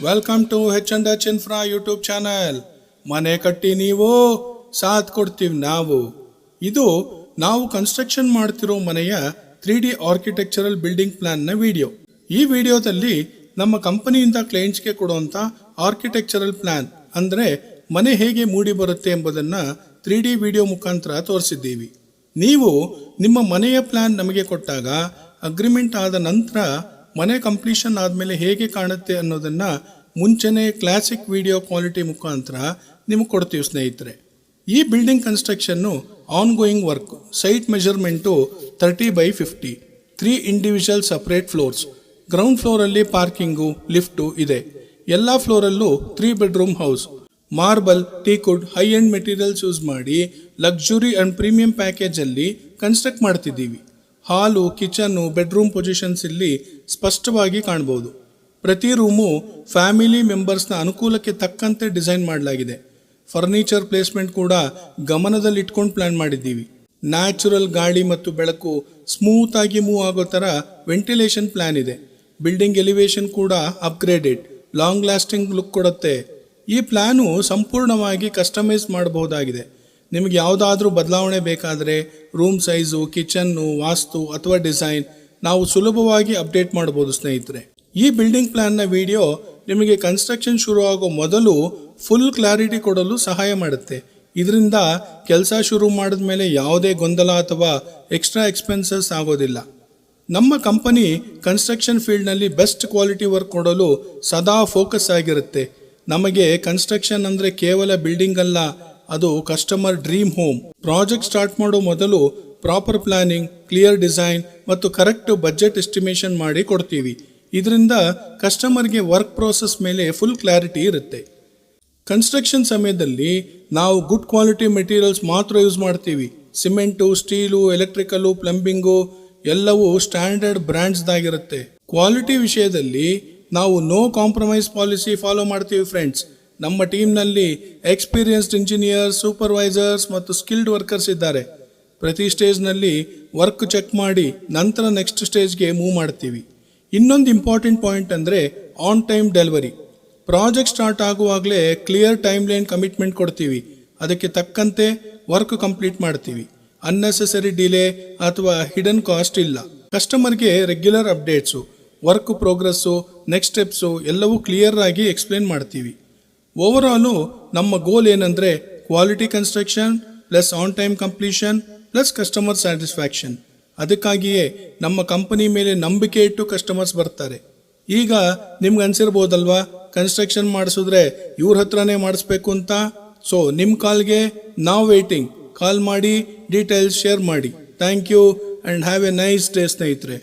Welcome to H&H Infra YouTube channel. ಮನೆ ಕಟ್ಟಿ ನೀವು ಸಾಥ್ ಕೊಡ್ತೀವಿ ನಾವು. ಇದು ನಾವು ಕನ್ಸ್ಟ್ರಕ್ಷನ್ ಮಾಡ್ತಿರೋ ಮನೆಯ 3D ಆರ್ಕಿಟೆಕ್ಚರಲ್ ಬಿಲ್ಡಿಂಗ್ ಪ್ಲಾನ್ನ ವಿಡಿಯೋ. ಈ ವಿಡಿಯೋದಲ್ಲಿ ನಮ್ಮ ಕಂಪನಿಯಿಂದ ಕ್ಲೈಂಟ್ಸ್ಗೆ ಕೊಡುವಂಥ ಆರ್ಕಿಟೆಕ್ಚರಲ್ ಪ್ಲಾನ್ ಅಂದರೆ ಮನೆ ಹೇಗೆ ಮೂಡಿ ಬರುತ್ತೆ ಎಂಬುದನ್ನು 3D ವಿಡಿಯೋ ಮುಖಾಂತರ ತೋರಿಸಿದ್ದೀವಿ. ನೀವು ನಿಮ್ಮ ಮನೆಯ ಪ್ಲಾನ್ ನಮಗೆ ಕೊಟ್ಟಾಗ ಅಗ್ರಿಮೆಂಟ್ ಆದ ನಂತರ ಮನೆ ಕಂಪ್ಲೀಷನ್ ಆದಮೇಲೆ ಹೇಗೆ ಕಾಣುತ್ತೆ ಅನ್ನೋದನ್ನು ಮುಂಚೆನೇ ಕ್ಲಾಸಿಕ್ ವಿಡಿಯೋ ಕ್ವಾಲಿಟಿ ಮುಖಾಂತರ ನಿಮಗೆ ಕೊಡ್ತೀವಿ ಸ್ನೇಹಿತರೆ. ಈ building construction on going work. Site measurement 30x50, 3 individual separate floors. Ground ಫ್ಲೋರಲ್ಲಿ ಪಾರ್ಕಿಂಗು, ಲಿಫ್ಟು ಇದೆ. ಎಲ್ಲ ಫ್ಲೋರಲ್ಲೂ 3 bedroom house. Marble, teakwood, high end materials use ಮಾಡಿ ಲಕ್ಸುರಿ ಆ್ಯಂಡ್ ಪ್ರೀಮಿಯಂ ಪ್ಯಾಕೇಜಲ್ಲಿ ಕನ್ಸ್ಟ್ರಕ್ಟ್ ಮಾಡ್ತಿದ್ದೀವಿ. ಹಾಲು, ಕಿಚನ್ನು, ಬೆಡ್ರೂಮ್ ಪೊಸಿಷನ್ಸ್ ಇಲ್ಲಿ ಸ್ಪಷ್ಟವಾಗಿ ಕಾಣ್ಬೋದು. ಪ್ರತಿ ರೂಮು ಫ್ಯಾಮಿಲಿ ಮೆಂಬರ್ಸ್ನ ಅನುಕೂಲಕ್ಕೆ ತಕ್ಕಂತೆ ಡಿಸೈನ್ ಮಾಡಲಾಗಿದೆ. ಫರ್ನಿಚರ್ ಪ್ಲೇಸ್ಮೆಂಟ್ ಕೂಡ ಗಮನದಲ್ಲಿ ಇಟ್ಕೊಂಡು ಪ್ಲಾನ್ ಮಾಡಿದ್ದೀವಿ. ನ್ಯಾಚುರಲ್ ಗಾಳಿ ಮತ್ತು ಬೆಳಕು ಸ್ಮೂತ್ ಆಗಿ ಮೂವ್ ಆಗೋ ಥರ ವೆಂಟಿಲೇಷನ್ ಪ್ಲಾನ್ ಇದೆ. ಬಿಲ್ಡಿಂಗ್ ಎಲಿವೇಶನ್ ಕೂಡ ಅಪ್ಗ್ರೇಡೆಡ್, ಲಾಂಗ್ ಲಾಸ್ಟಿಂಗ್ ಲುಕ್ ಕೊಡುತ್ತೆ. ಈ ಪ್ಲಾನು ಸಂಪೂರ್ಣವಾಗಿ ಕಸ್ಟಮೈಸ್ ಮಾಡಬಹುದಾಗಿದೆ. ನಿಮಗೆ ಯಾವುದಾದ್ರೂ ಬದಲಾವಣೆ ಬೇಕಾದರೆ ರೂಮ್ ಸೈಜು, ಕಿಚನ್ನು, ವಾಸ್ತು ಅಥವಾ ಡಿಸೈನ್ ನಾವು ಸುಲಭವಾಗಿ ಅಪ್ಡೇಟ್ ಮಾಡ್ಬೋದು ಸ್ನೇಹಿತರೆ. ಈ ಬಿಲ್ಡಿಂಗ್ ಪ್ಲಾನ್ನ ವಿಡಿಯೋ ನಿಮಗೆ ಕನ್ಸ್ಟ್ರಕ್ಷನ್ ಶುರು ಆಗೋ ಮೊದಲು ಫುಲ್ ಕ್ಲಾರಿಟಿ ಕೊಡಲು ಸಹಾಯ ಮಾಡುತ್ತೆ. ಇದರಿಂದ ಕೆಲಸ ಶುರು ಮಾಡಿದ ಮೇಲೆ ಯಾವುದೇ ಗೊಂದಲ ಅಥವಾ ಎಕ್ಸ್ಟ್ರಾ ಎಕ್ಸ್ಪೆನ್ಸಸ್ ಆಗೋದಿಲ್ಲ. ನಮ್ಮ ಕಂಪನಿ ಕನ್ಸ್ಟ್ರಕ್ಷನ್ ಫೀಲ್ಡ್ನಲ್ಲಿ ಬೆಸ್ಟ್ ಕ್ವಾಲಿಟಿ ವರ್ಕ್ ಕೊಡಲು ಸದಾ ಫೋಕಸ್ ಆಗಿರುತ್ತೆ. ನಮಗೆ ಕನ್ಸ್ಟ್ರಕ್ಷನ್ ಅಂದರೆ ಕೇವಲ ಬಿಲ್ಡಿಂಗ್ ಅಲ್ಲ, ಅದು customer dream home. Project start ಮಾಡೋ ಮೊದಲು ಪ್ರಾಪರ್ ಪ್ಲಾನಿಂಗ್, ಕ್ಲಿಯರ್ ಡಿಸೈನ್ ಮತ್ತು ಕರೆಕ್ಟ್ ಬಜೆಟ್ ಎಸ್ಟಿಮೇಷನ್ ಮಾಡಿ ಕೊಡ್ತೀವಿ. ಇದರಿಂದ ಕಸ್ಟಮರ್ಗೆ ವರ್ಕ್ ಪ್ರೋಸೆಸ್ ಮೇಲೆ ಫುಲ್ ಕ್ಲಾರಿಟಿ ಇರುತ್ತೆ. ಕನ್ಸ್ಟ್ರಕ್ಷನ್ ಸಮಯದಲ್ಲಿ ನಾವು ಗುಡ್ ಕ್ವಾಲಿಟಿ ಮೆಟೀರಿಯಲ್ಸ್ ಮಾತ್ರ ಯೂಸ್ ಮಾಡ್ತೀವಿ. ಸಿಮೆಂಟು, ಸ್ಟೀಲು, ಎಲೆಕ್ಟ್ರಿಕಲು, ಪ್ಲಂಬಿಂಗು ಎಲ್ಲವೂ ಸ್ಟ್ಯಾಂಡರ್ಡ್ ಬ್ರ್ಯಾಂಡ್ಸ್ದಾಗಿರುತ್ತೆ. ಕ್ವಾಲಿಟಿ ವಿಷಯದಲ್ಲಿ ನಾವು ನೋ ಕಾಂಪ್ರಮೈಸ್ ಪಾಲಿಸಿ ಫಾಲೋ ಮಾಡ್ತೀವಿ ಫ್ರೆಂಡ್ಸ್. ನಮ್ಮ ಟೀಮ್ನಲ್ಲಿ ಎಕ್ಸ್ಪೀರಿಯನ್ಸ್ಡ್ ಇಂಜಿನಿಯರ್ಸ್, ಸೂಪರ್ವೈಸರ್ಸ್ ಮತ್ತು ಸ್ಕಿಲ್ಡ್ ವರ್ಕರ್ಸ್ ಇದ್ದಾರೆ. ಪ್ರತಿ ಸ್ಟೇಜ್ನಲ್ಲಿ ವರ್ಕ್ ಚೆಕ್ ಮಾಡಿ ನಂತರ ನೆಕ್ಸ್ಟ್ ಸ್ಟೇಜ್ಗೆ ಮೂವ್ ಮಾಡ್ತೀವಿ. ಇನ್ನೊಂದು ಇಂಪಾರ್ಟೆಂಟ್ ಪಾಯಿಂಟ್ ಅಂದರೆ on time delivery. Project start ಆಗುವಾಗಲೇ ಕ್ಲಿಯರ್ ಟೈಮ್ ಲೈನ್ ಕಮಿಟ್ಮೆಂಟ್ ಕೊಡ್ತೀವಿ. ಅದಕ್ಕೆ ತಕ್ಕಂತೆ ವರ್ಕ್ ಕಂಪ್ಲೀಟ್ ಮಾಡ್ತೀವಿ. ಅನ್ನೆಸೆಸರಿ ಡಿಲೇ ಅಥವಾ ಹಿಡನ್ ಕಾಸ್ಟ್ ಇಲ್ಲ. ಕಸ್ಟಮರ್ಗೆ regular updates, work progress, next steps ಎಲ್ಲವೂ ಕ್ಲಿಯರ್ ಆಗಿ ಎಕ್ಸ್ಪ್ಲೇನ್ ಮಾಡ್ತೀವಿ. ಓವರಾಲು ನಮ್ಮ ಗೋಲ್ ಏನಂದರೆ quality construction plus on time completion plus customer satisfaction. ಅದಕ್ಕಾಗಿಯೇ ನಮ್ಮ ಕಂಪನಿ ಮೇಲೆ ನಂಬಿಕೆ ಇಟ್ಟು ಕಸ್ಟಮರ್ಸ್ ಬರ್ತಾರೆ. ಈಗ ನಿಮ್ಗೆ ಅನ್ಸಿರ್ಬೋದಲ್ವಾ ಕನ್ಸ್ಟ್ರಕ್ಷನ್ ಮಾಡಿಸಿದ್ರೆ ಇವ್ರ ಹತ್ರನೇ ಮಾಡಿಸ್ಬೇಕು ಅಂತ. ಸೊ ನಿಮ್ಮ ಕಾಲ್ಗೆ ನಾವು ವೇಟಿಂಗ್. ಕಾಲ್ ಮಾಡಿ, ಡೀಟೇಲ್ಸ್ ಶೇರ್ ಮಾಡಿ. Thank you and have a nice day ಸ್ನೇಹಿತರೆ.